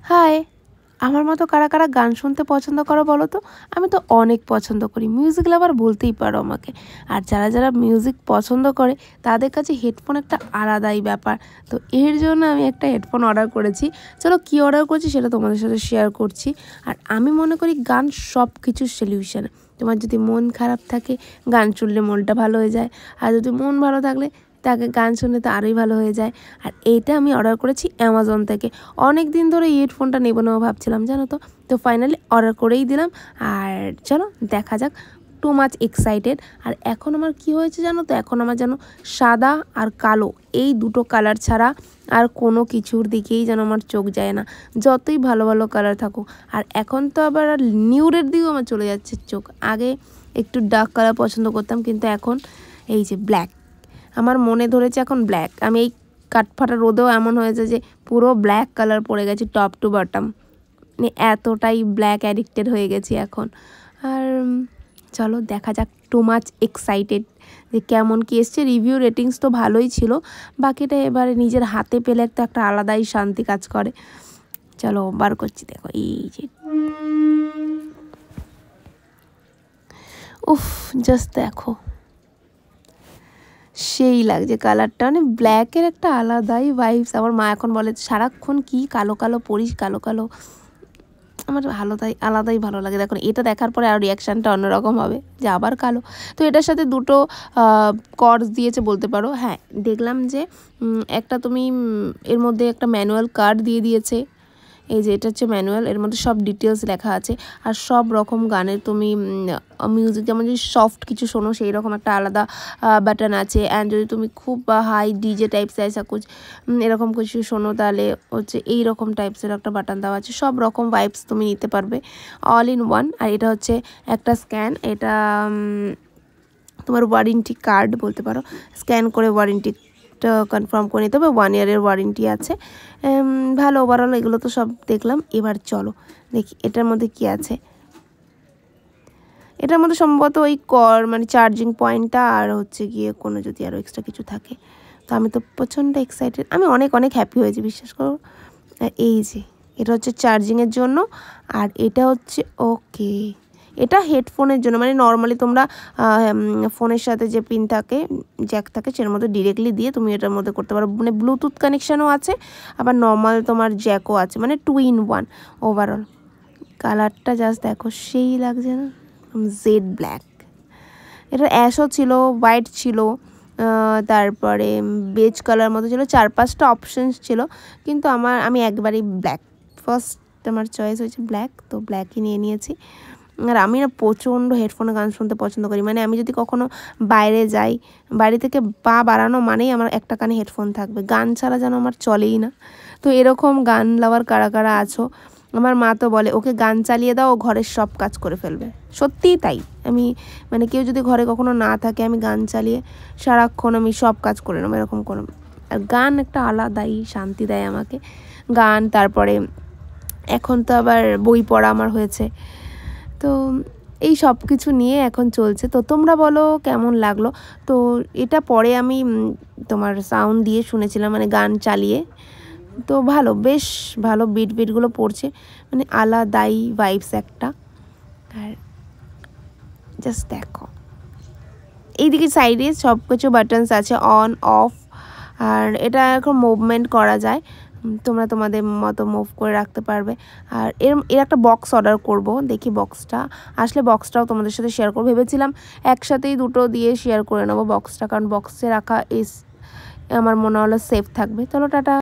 High, আমার মতো কারা কারা গান শুনতে পছন্দ করো বলো তো? আমি তো অনেক পছন্দ করি, মিউজিক লাভার বলতেই পারো আমাকে। আর যারা যারা মিউজিক পছন্দ করে তাদের কাছে হেডফোন একটা আলাদাই ব্যাপার। তো এর জন্য আমি একটা হেডফোন অর্ডার করেছি। চলো কী অর্ডার করছি সেটা তোমাদের সাথে শেয়ার করছি। আর আমি মনে করি গান সব কিছুর সলিউশন। তোমার যদি মন খারাপ থাকে গান শুনলে মনটা ভালো হয়ে যায়, আর যদি মন ভালো থাকলে তাকে গান শুনলে তো আরোই ভালো হয়ে যায়। আর এইটা আমি অর্ডার করেছি অ্যামাজন থেকে। অনেক দিন ধরে এই হেডফোনটা নেবো নেবো ভাবছিলাম, জানো তো। তো ফাইনালি অর্ডার করেই দিলাম। আর চলো দেখা যাক, টু মাচ এক্সাইটেড। আর এখন আমার কি হয়েছে জানো তো, এখন আমার যেন সাদা আর কালো এই দুটো কালার ছাড়া আর কোনো কিছুর দিকেই যেন আমার চোখ যায় না, যতই ভালো ভালো কালার থাকুক। আর এখন তো আবার নিউডের দিকেও আমার চলে যাচ্ছে চোখ। আগে একটু ডার্ক কালার পছন্দ করতাম, কিন্তু এখন এই যে ব্ল্যাক আমার মনে ধরেছে, এখন ব্ল্যাক। আমি এই কাঠফাটা রোদেও এমন হয়েছে যে পুরো ব্ল্যাক কালার পড়ে গেছে টপ টু বটম, মানে এতটাই ব্ল্যাক অ্যাডিক্টেড হয়ে গেছি এখন। আর চলো দেখা যাক, টু মাচ এক্সাইটেড যে কেমন কী এসছে। রিভিউ রেটিংস তো ভালোই ছিল, বাকিটা এবারে নিজের হাতে পেলে একটা আলাদাই শান্তি কাজ করে। চলো বার করছি, দেখো এই যে, উফ জাস্ট দেখো সেই লাগছে কালারটা, মানে ব্ল্যাকের একটা আলাদাই ভাইবস। আমার মা এখন বলে সারাক্ষণ কি কালো কালো পরিস, কালো কালো। আমার আলাদাই ভালো লাগে। দেখুন এটা দেখার পরে আর রিয়াকশানটা অন্যরকম হবে যে আবার কালো। তো এটার সাথে দুটো কর্ডস দিয়েছে বলতে পারো। হ্যাঁ, দেখলাম যে একটা তুমি এর মধ্যে একটা ম্যানুয়াল কার্ড দিয়ে দিয়েছে। এই যে এটা হচ্ছে ম্যানুয়াল, এর মধ্যে সব ডিটেলস লেখা আছে। আর সব রকম গানের তুমি মিউজিক, যেমন যদি সফট কিছু শোনো সেই রকম একটা আলাদা বাটন আছে। অ্যান্ড যদি তুমি খুব হাই ডিজে টাইপস ऐसा कुछ এরকম কিছু শোনো তাহলে হচ্ছে এই রকম টাইপসের একটা বাটন দেওয়া আছে। সব রকম ভাইবস তুমি নিতে পারবে অল ইন ওয়ান। আর এটা হচ্ছে একটা স্ক্যান, এটা তোমার ওয়ারেন্টি কার্ড বলতে পারো। স্ক্যান করে ওয়ারেন্টি কনফার্ম করে নিতে হবে। 1 ইয়ারের ওয়ারেন্টি আছে। ভালো ওভারঅল এগুলো তো সব দেখলাম। এবার চলো দেখি এটার মধ্যে কি আছে। এটার মধ্যে সম্ভবত ওই মানে চার্জিং পয়েন্টটা আর হচ্ছে গিয়ে কোনো যদি আরও এক্সট্রা কিছু থাকে। তো আমি তো প্রচণ্ড এক্সাইটেড, আমি অনেক অনেক হ্যাপি হয়েছি বিশ্বাস করো। এই যে এটা হচ্ছে চার্জিংয়ের জন্য, আর এটা হচ্ছে ওকে, এটা হেডফোনের জন্য। মানে নর্মালি তোমরা ফোনের সাথে যে পিন থাকে, জ্যাক থাকে, সেটার মধ্যে ডিরেক্টলি দিয়ে তুমি এটার মধ্যে করতে পারো। মানে ব্লুটুথ কানেকশানও আছে, আবার নর্মাল তোমার জ্যাকও আছে, মানে 2 in 1 ওভারঅল। কালারটা জাস্ট দেখো সেই লাগছে না, জেড ব্ল্যাক। এটা অ্যাশও ছিল, হোয়াইট ছিল, তারপরে বেজ কালার মতো ছিল, 4-5টা অপশানস ছিল। কিন্তু আমি একবারই ব্ল্যাক, ফার্স্ট আমার চয়েস হয়েছে ব্ল্যাক, তো ব্ল্যাকই নিয়ে নিয়েছি। আর আমি না প্রচণ্ড হেডফোনে গান শুনতে পছন্দ করি। মানে আমি যদি কখনো বাইরে যাই, বাড়ি থেকে পা বাড়ানো মানেই আমার একটা কানে হেডফোন থাকবে, গান ছাড়া যেন আমার চলেই না। তো এরকম গান লাভার কারা কারা আছো? আমার মা তো বলে ওকে গান চালিয়ে দাও, ও ঘরের সব কাজ করে ফেলবে। সত্যিই তাই। আমি মানে কেউ যদি ঘরে কখনো না থাকে, আমি গান চালিয়ে সারাক্ষণ আমি সব কাজ করে নেবো, এরকম কোনো। আর গান একটা আলাদাই শান্তি দেয় আমাকে, গান। তারপরে এখন তো আবার বই পড়া আমার হয়েছে। তো এই সব কিছু নিয়ে এখন চলছে। তো তোমরা বলো কেমন লাগলো। তো এটা পরে আমি তোমার সাউন্ড দিয়ে শুনেছিলাম, মানে গান চালিয়ে। তো ভালো, বেশ ভালো বিটগুলো পড়ছে, মানে আলাদাই ভাইবস একটা। আর জাস্ট দেখো এইদিকে সাইডে সব কিছু বাটনস আছে, অন অফ। আর এটা এখন মুভমেন্ট করা যায়, তোমরা তোমাদের মতো মুভ করে রাখতে পারবে। আর এর একটা বক্স অর্ডার করব, দেখি বক্সটা আসলে বক্সটাও তোমাদের সাথে শেয়ার করবো। ভেবেছিলাম একসাথেই দুটো দিয়ে শেয়ার করে নেবো বক্সটা, কারণ বক্সে রাখা আমার মনে হলো সেফ থাকবে। চলো টাটা।